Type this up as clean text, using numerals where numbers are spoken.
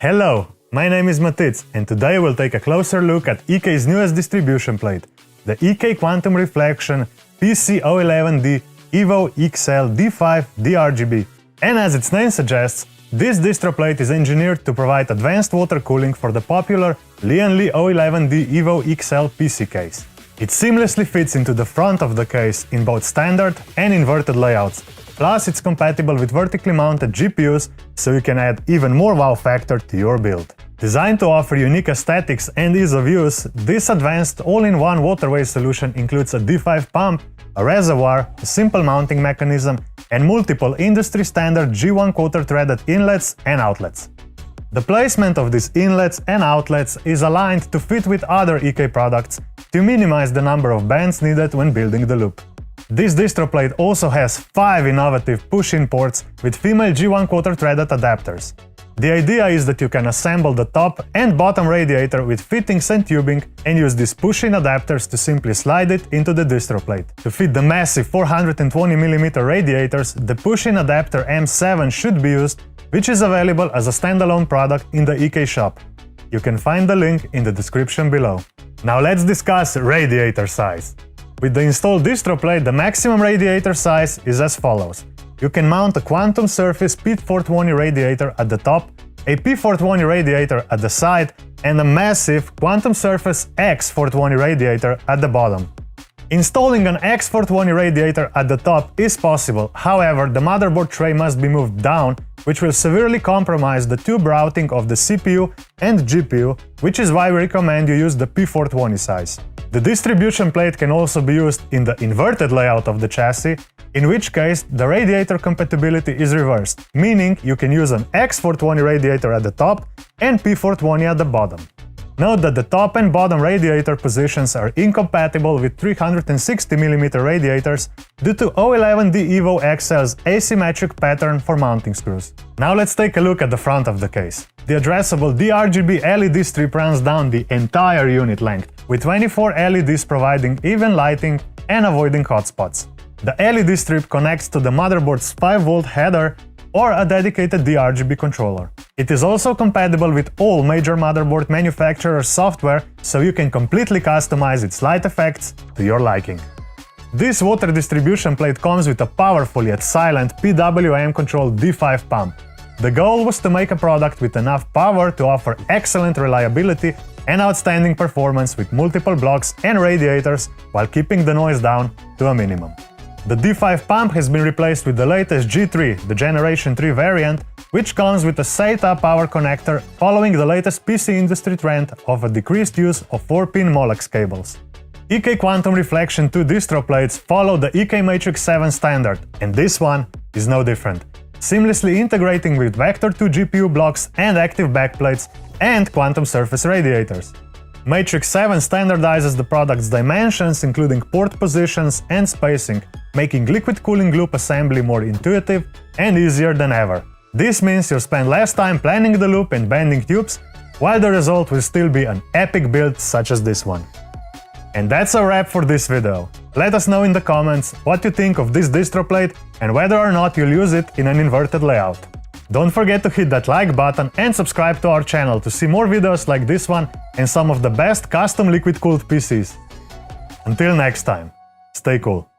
Hello, my name is Matic, and today we'll take a closer look at EK's newest distribution plate, the EK Quantum Reflection PC O11D EVO XL D5 DRGB. And as its name suggests, this distro plate is engineered to provide advanced water cooling for the popular Lian O11D EVO XL PC case. It seamlessly fits into the front of the case in both standard and inverted layouts. Plus, it's compatible with vertically mounted GPUs, so you can add even more wow factor to your build. Designed to offer unique aesthetics and ease of use, this advanced all-in-one waterway solution includes a D5 pump, a reservoir, a simple mounting mechanism, and multiple industry-standard G1 quarter-threaded inlets and outlets. The placement of these inlets and outlets is aligned to fit with other EK products to minimize the number of bands needed when building the loop. This distro plate also has 5 innovative push-in ports with female G1 quarter-threaded adapters. The idea is that you can assemble the top and bottom radiator with fittings and tubing and use these push-in adapters to simply slide it into the distro plate. To fit the massive 420mm radiators, the push-in adapter M7 should be used, which is available as a standalone product in the EK shop. You can find the link in the description below. Now let's discuss radiator size. With the installed distro plate, the maximum radiator size is as follows. You can mount a Quantum Surface P420 radiator at the top, a P420 radiator at the side, and a massive Quantum Surface X420 radiator at the bottom. Installing an X420 radiator at the top is possible, however, the motherboard tray must be moved down, which will severely compromise the tube routing of the CPU and GPU, which is why we recommend you use the P420 size. The distribution plate can also be used in the inverted layout of the chassis, in which case the radiator compatibility is reversed, meaning you can use an X420 radiator at the top and P420 at the bottom. Note that the top and bottom radiator positions are incompatible with 360mm radiators due to O11D EVO XL's asymmetric pattern for mounting screws. Now let's take a look at the front of the case. The addressable DRGB LED strip runs down the entire unit length, with 24 LEDs providing even lighting and avoiding hotspots. The LED strip connects to the motherboard's 5V header or a dedicated DRGB controller. It is also compatible with all major motherboard manufacturers' software, so you can completely customize its light effects to your liking. This water distribution plate comes with a powerful yet silent PWM-controlled D5 pump. The goal was to make a product with enough power to offer excellent reliability and outstanding performance with multiple blocks and radiators while keeping the noise down to a minimum. The D5 pump has been replaced with the latest G3, the Generation 3 variant, which comes with a SATA power connector following the latest PC industry trend of a decreased use of 4-pin Molex cables. EK Quantum Reflection 2 distro plates follow the EK Matrix 7 standard, and this one is no different, seamlessly integrating with Vector 2 GPU blocks and active backplates and Quantum Surface radiators. Matrix 7 standardizes the product's dimensions, including port positions and spacing, making liquid cooling loop assembly more intuitive and easier than ever. This means you'll spend less time planning the loop and bending tubes, while the result will still be an epic build such as this one. And that's a wrap for this video. Let us know in the comments what you think of this distro plate and whether or not you'll use it in an inverted layout. Don't forget to hit that like button and subscribe to our channel to see more videos like this one and some of the best custom liquid-cooled PCs. Until next time, stay cool.